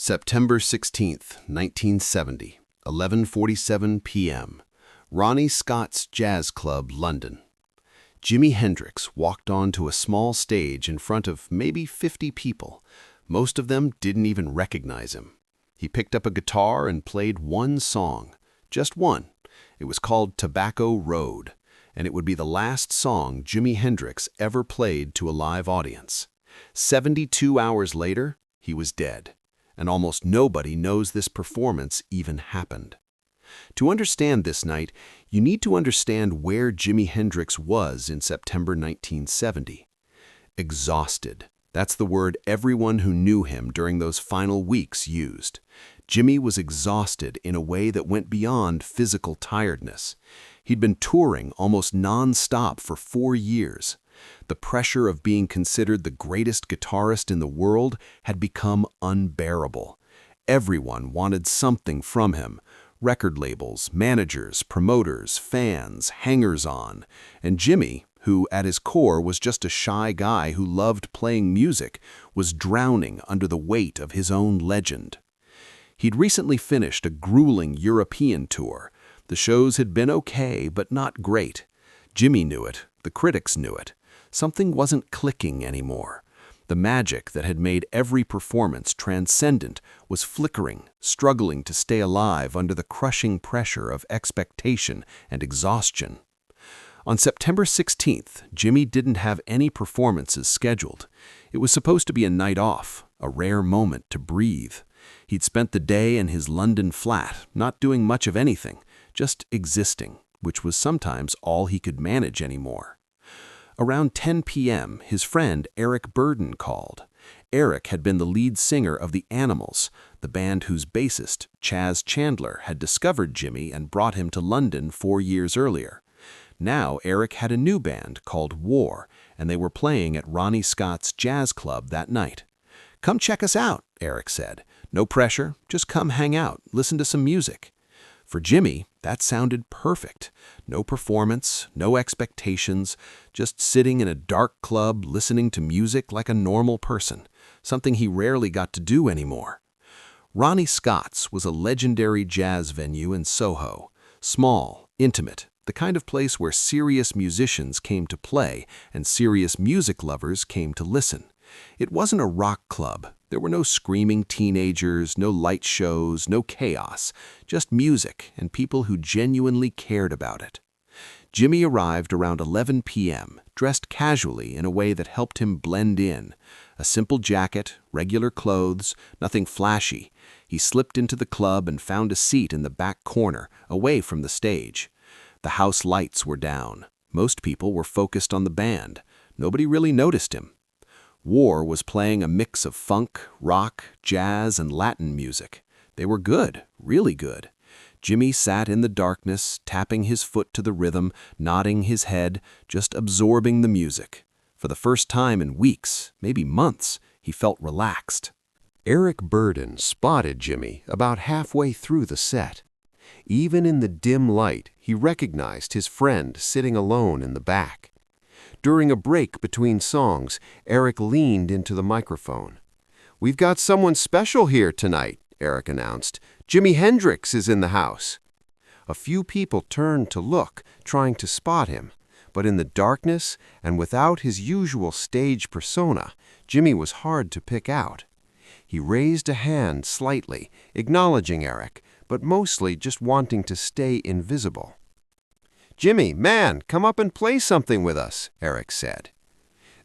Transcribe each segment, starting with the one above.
September 16th, 1970, 11:47 p.m. Ronnie Scott's Jazz Club, London. Jimi Hendrix walked onto a small stage in front of maybe 50 people. Most of them didn't even recognize him. He picked up a guitar and played one song. Just one. It was called Tobacco Road, and it would be the last song Jimi Hendrix ever played to a live audience. 72 hours later, he was dead. And almost nobody knows this performance even happened. To understand this night, you need to understand where Jimi Hendrix was in September 1970. Exhausted. That's the word everyone who knew him during those final weeks used. Jimi was exhausted in a way that went beyond physical tiredness. He'd been touring almost non-stop for 4 years. The pressure of being considered the greatest guitarist in the world had become unbearable. Everyone wanted something from him. Record labels, managers, promoters, fans, hangers-on. And Jimi, who at his core was just a shy guy who loved playing music, was drowning under the weight of his own legend. He'd recently finished a grueling European tour. The shows had been okay, but not great. Jimi knew it. The critics knew it. Something wasn't clicking anymore. The magic that had made every performance transcendent was flickering, struggling to stay alive under the crushing pressure of expectation and exhaustion. On September 16th, Jimi didn't have any performances scheduled. It was supposed to be a night off, a rare moment to breathe. He'd spent the day in his London flat, not doing much of anything, just existing, which was sometimes all he could manage anymore. Around 10 p.m., his friend Eric Burdon called. Eric had been the lead singer of The Animals, the band whose bassist, Chas Chandler, had discovered Jimi and brought him to London 4 years earlier. Now Eric had a new band called War, and they were playing at Ronnie Scott's Jazz Club that night. "Come check us out," Eric said. "No pressure, just come hang out, listen to some music." For Jimi, that sounded perfect. No performance, no expectations, just sitting in a dark club listening to music like a normal person, something he rarely got to do anymore. Ronnie Scott's was a legendary jazz venue in Soho. Small, intimate, the kind of place where serious musicians came to play and serious music lovers came to listen. It wasn't a rock club. There were no screaming teenagers, no light shows, no chaos, just music and people who genuinely cared about it. Jimi arrived around 11 p.m., dressed casually in a way that helped him blend in. A simple jacket, regular clothes, nothing flashy. He slipped into the club and found a seat in the back corner, away from the stage. The house lights were down. Most people were focused on the band. Nobody really noticed him. War was playing a mix of funk, rock, jazz, and Latin music. They were good, really good. Jimi sat in the darkness, tapping his foot to the rhythm, nodding his head, just absorbing the music. For the first time in weeks, maybe months, he felt relaxed. Eric Burdon spotted Jimi about halfway through the set. Even in the dim light, he recognized his friend sitting alone in the back. During a break between songs, Eric leaned into the microphone. "We've got someone special here tonight," Eric announced. "Jimi Hendrix is in the house." A few people turned to look, trying to spot him. But in the darkness and without his usual stage persona, Jimi was hard to pick out. He raised a hand slightly, acknowledging Eric, but mostly just wanting to stay invisible. "Jimi, man, come up and play something with us," Eric said.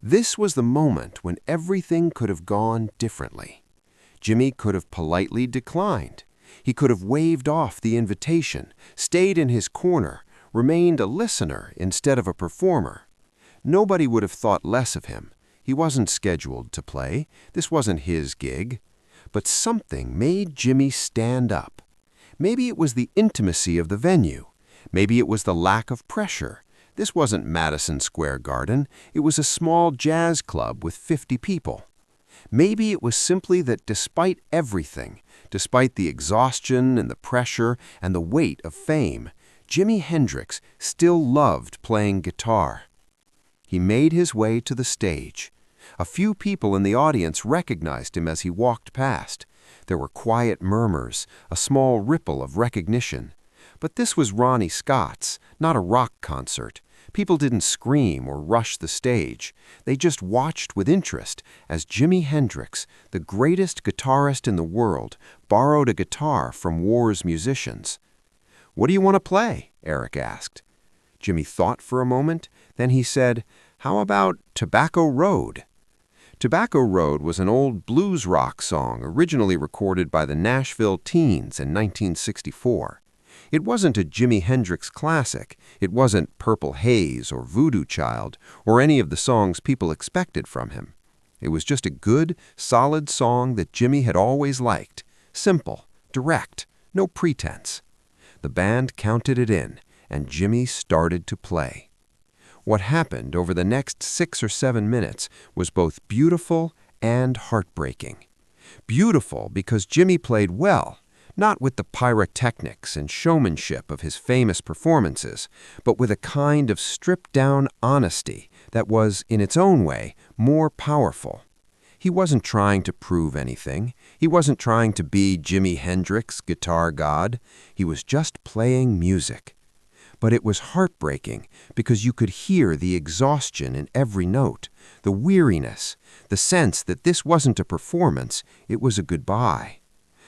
This was the moment when everything could have gone differently. Jimi could have politely declined. He could have waved off the invitation, stayed in his corner, remained a listener instead of a performer. Nobody would have thought less of him. He wasn't scheduled to play. This wasn't his gig. But something made Jimi stand up. Maybe it was the intimacy of the venue. Maybe it was the lack of pressure. This wasn't Madison Square Garden. It was a small jazz club with 50 people. Maybe it was simply that despite everything, despite the exhaustion and the pressure and the weight of fame, Jimi Hendrix still loved playing guitar. He made his way to the stage. A few people in the audience recognized him as he walked past. There were quiet murmurs, a small ripple of recognition. But this was Ronnie Scott's, not a rock concert. People didn't scream or rush the stage. They just watched with interest as Jimi Hendrix, the greatest guitarist in the world, borrowed a guitar from War's musicians. "What do you want to play?" Eric asked. Jimi thought for a moment. Then he said, "How about Tobacco Road?" Tobacco Road was an old blues rock song originally recorded by the Nashville Teens in 1964. It wasn't a Jimi Hendrix classic. It wasn't Purple Haze or Voodoo Child or any of the songs people expected from him. It was just a good, solid song that Jimi had always liked. Simple, direct, no pretense. The band counted it in, and Jimi started to play. What happened over the next 6 or 7 minutes was both beautiful and heartbreaking. Beautiful because Jimi played well, not with the pyrotechnics and showmanship of his famous performances, but with a kind of stripped-down honesty that was, in its own way, more powerful. He wasn't trying to prove anything. He wasn't trying to be Jimi Hendrix, guitar god. He was just playing music. But it was heartbreaking because you could hear the exhaustion in every note, the weariness, the sense that this wasn't a performance, it was a goodbye.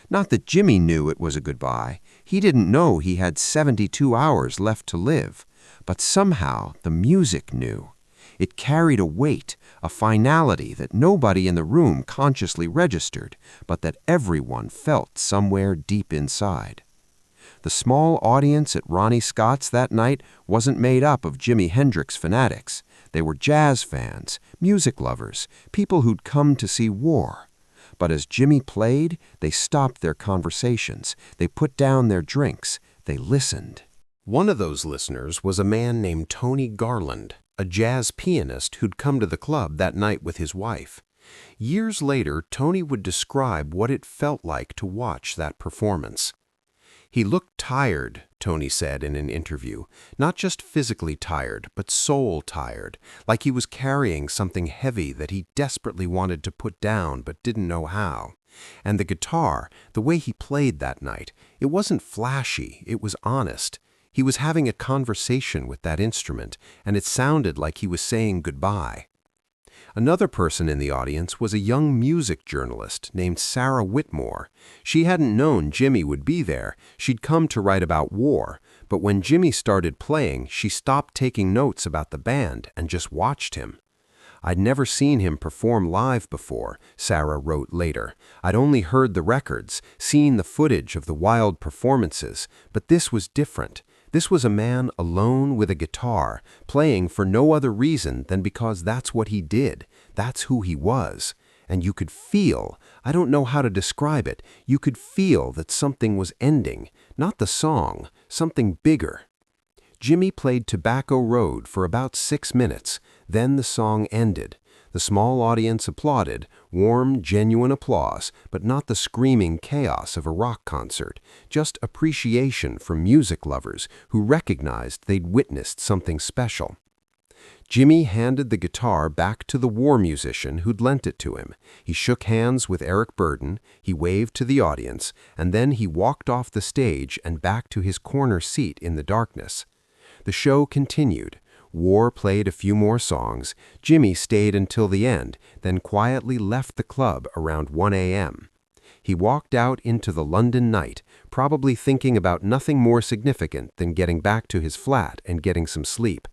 Not that Jimi knew it was a goodbye. He didn't know he had 72 hours left to live. But somehow the music knew. It carried a weight, a finality that nobody in the room consciously registered, but that everyone felt somewhere deep inside. The small audience at Ronnie Scott's that night wasn't made up of Jimi Hendrix fanatics. They were jazz fans, music lovers, people who'd come to see War. But as Jimi played, they stopped their conversations. They put down their drinks. They listened. One of those listeners was a man named Tony Garland, a jazz pianist who'd come to the club that night with his wife. Years later, Tony would describe what it felt like to watch that performance. "He looked tired," Tony said in an interview, "not just physically tired, but soul tired, like he was carrying something heavy that he desperately wanted to put down but didn't know how. And the guitar, the way he played that night, it wasn't flashy, it was honest. He was having a conversation with that instrument, and it sounded like he was saying goodbye." Another person in the audience was a young music journalist named Sarah Whitmore. She hadn't known Jimi would be there. She'd come to write about War, but when Jimi started playing, she stopped taking notes about the band and just watched him. "I'd never seen him perform live before," Sarah wrote later. "I'd only heard the records, seen the footage of the wild performances, but this was different. This was a man alone with a guitar, playing for no other reason than because that's what he did, that's who he was. And you could feel, I don't know how to describe it, you could feel that something was ending, not the song, something bigger." Jimi played Tobacco Road for about 6 minutes, then the song ended. The small audience applauded, warm, genuine applause, but not the screaming chaos of a rock concert, just appreciation from music lovers who recognized they'd witnessed something special. Jimi handed the guitar back to the War musician who'd lent it to him. He shook hands with Eric Burdon, he waved to the audience, and then he walked off the stage and back to his corner seat in the darkness. The show continued. War played a few more songs. Jimi stayed until the end, then quietly left the club around 1 a.m. He walked out into the London night, probably thinking about nothing more significant than getting back to his flat and getting some sleep.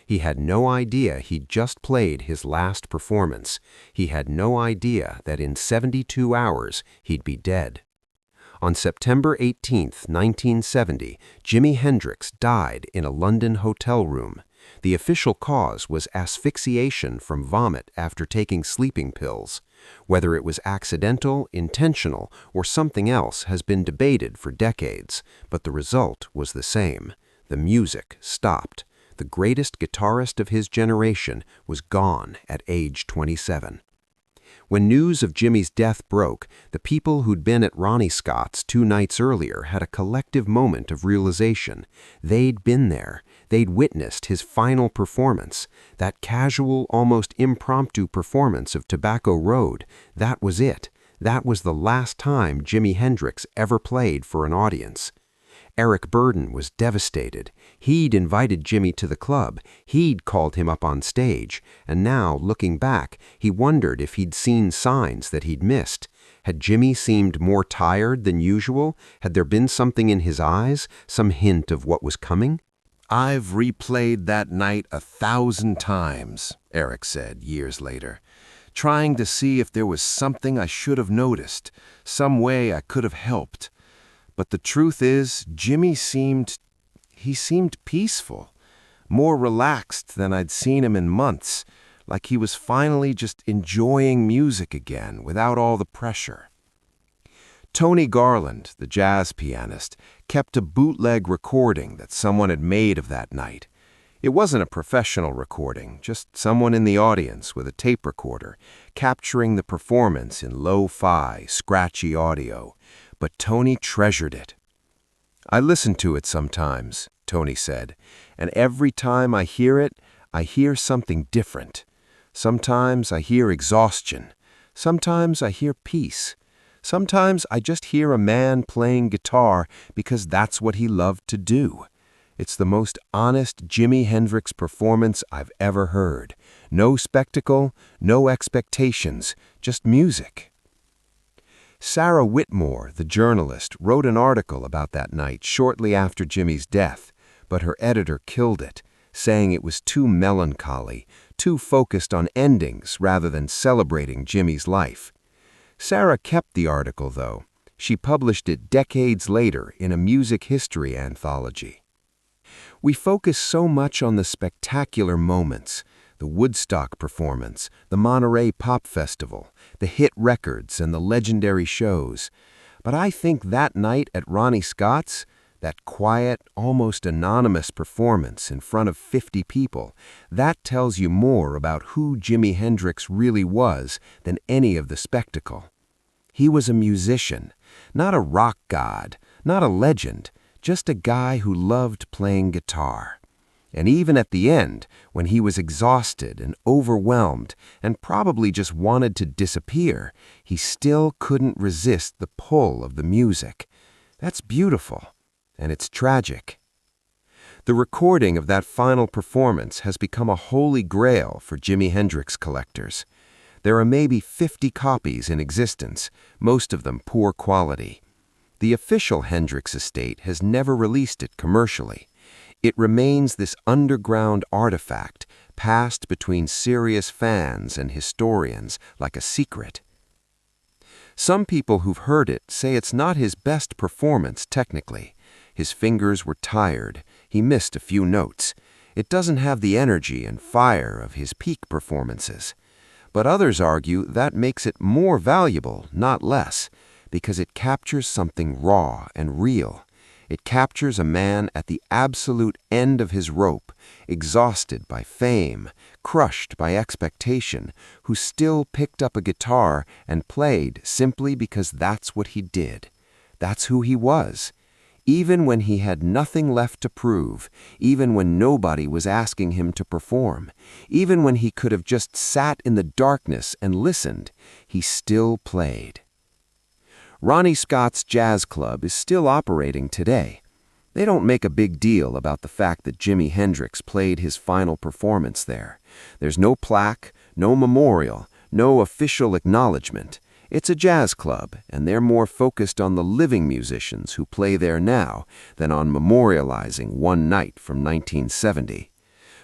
He had no idea he'd just played his last performance. He had no idea that in 72 hours he'd be dead. On September 18, 1970, Jimi Hendrix died in a London hotel room. The official cause was asphyxiation from vomit after taking sleeping pills. Whether it was accidental, intentional, or something else has been debated for decades, but the result was the same. The music stopped. The greatest guitarist of his generation was gone at age 27. When news of Jimi's death broke, the people who'd been at Ronnie Scott's 2 nights earlier had a collective moment of realization. They'd been there. They'd witnessed his final performance. That casual, almost impromptu performance of Tobacco Road, that was it. That was the last time Jimi Hendrix ever played for an audience. Eric Burdon was devastated. He'd invited Jimi to the club, he'd called him up on stage, and now, looking back, he wondered if he'd seen signs that he'd missed. Had Jimi seemed more tired than usual? Had there been something in his eyes, some hint of what was coming? "I've replayed that night 1,000 times," Eric said years later, "trying to see if there was something I should have noticed, some way I could have helped. But the truth is, Jimi seemed peaceful, more relaxed than I'd seen him in months, like he was finally just enjoying music again without all the pressure." Tony Garland, the jazz pianist, kept a bootleg recording that someone had made of that night. It wasn't a professional recording, just someone in the audience with a tape recorder, capturing the performance in lo-fi, scratchy audio. But Tony treasured it. "I listen to it sometimes," Tony said, "and every time I hear it, I hear something different. Sometimes I hear exhaustion. Sometimes I hear peace. Sometimes I just hear a man playing guitar because that's what he loved to do. It's the most honest Jimi Hendrix performance I've ever heard. No spectacle, no expectations, just music." Sarah Whitmore, the journalist, wrote an article about that night shortly after Jimi's death, but her editor killed it, saying it was too melancholy, too focused on endings rather than celebrating Jimi's life. Sarah kept the article, though. She published it decades later in a music history anthology. We focus so much on the spectacular moments, the Woodstock performance, the Monterey Pop Festival, the hit records, and the legendary shows. But I think that night at Ronnie Scott's, that quiet, almost anonymous performance in front of 50 people, that tells you more about who Jimi Hendrix really was than any of the spectacle. He was a musician, not a rock god, not a legend, just a guy who loved playing guitar. And even at the end, when he was exhausted and overwhelmed and probably just wanted to disappear, he still couldn't resist the pull of the music. That's beautiful, and it's tragic. The recording of that final performance has become a holy grail for Jimi Hendrix collectors. There are maybe 50 copies in existence, most of them poor quality. The official Hendrix estate has never released it commercially. It remains this underground artifact, passed between serious fans and historians like a secret. Some people who've heard it say it's not his best performance technically. His fingers were tired, he missed a few notes. It doesn't have the energy and fire of his peak performances. But others argue that makes it more valuable, not less, because it captures something raw and real. It captures a man at the absolute end of his rope, exhausted by fame, crushed by expectation, who still picked up a guitar and played simply because that's what he did. That's who he was. Even when he had nothing left to prove, even when nobody was asking him to perform, even when he could have just sat in the darkness and listened, he still played. Ronnie Scott's Jazz Club is still operating today. They don't make a big deal about the fact that Jimi Hendrix played his final performance there. There's no plaque, no memorial, no official acknowledgement. It's a jazz club, and they're more focused on the living musicians who play there now than on memorializing one night from 1970.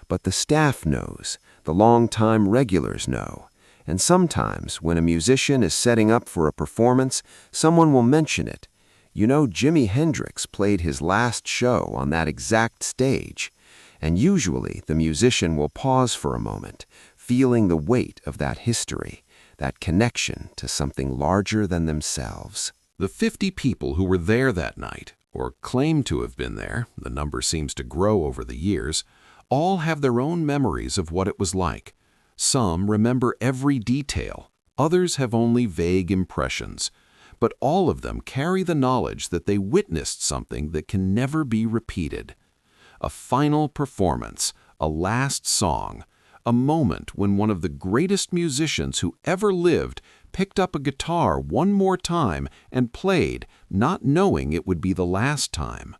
But the staff knows, the long-time regulars know. And sometimes, when a musician is setting up for a performance, someone will mention it. You know, Jimi Hendrix played his last show on that exact stage. And usually, the musician will pause for a moment, feeling the weight of that history, that connection to something larger than themselves. The 50 people who were there that night, or claim to have been there, the number seems to grow over the years, all have their own memories of what it was like. Some remember every detail, others have only vague impressions, but all of them carry the knowledge that they witnessed something that can never be repeated. A final performance, a last song, a moment when one of the greatest musicians who ever lived picked up a guitar one more time and played, not knowing it would be the last time.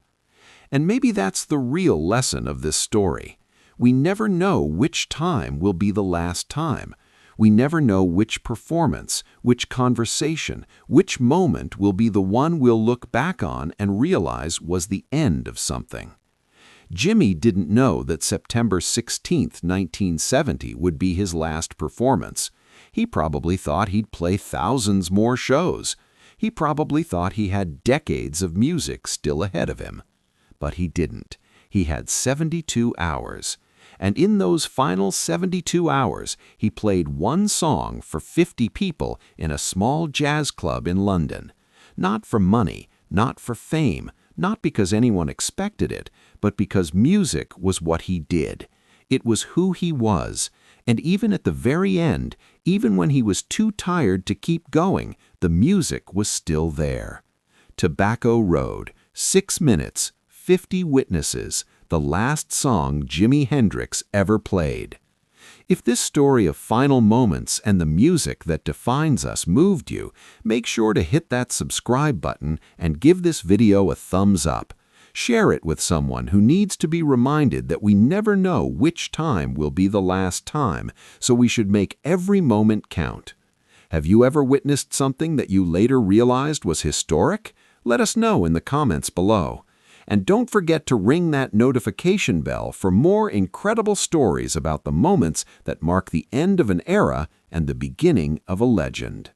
And maybe that's the real lesson of this story. We never know which time will be the last time. We never know which performance, which conversation, which moment will be the one we'll look back on and realize was the end of something. Jimi didn't know that September 16, 1970 would be his last performance. He probably thought he'd play thousands more shows. He probably thought he had decades of music still ahead of him. But he didn't. He had 72 hours. And in those final 72 hours, he played one song for 50 people in a small jazz club in London. Not for money, not for fame, not because anyone expected it, but because music was what he did. It was who he was. And even at the very end, even when he was too tired to keep going, the music was still there. Tobacco Road, 6 minutes, 50 witnesses, the last song Jimi Hendrix ever played. If this story of final moments and the music that defines us moved you, make sure to hit that subscribe button and give this video a thumbs up. Share it with someone who needs to be reminded that we never know which time will be the last time, so we should make every moment count. Have you ever witnessed something that you later realized was historic? Let us know in the comments below. And don't forget to ring that notification bell for more incredible stories about the moments that mark the end of an era and the beginning of a legend.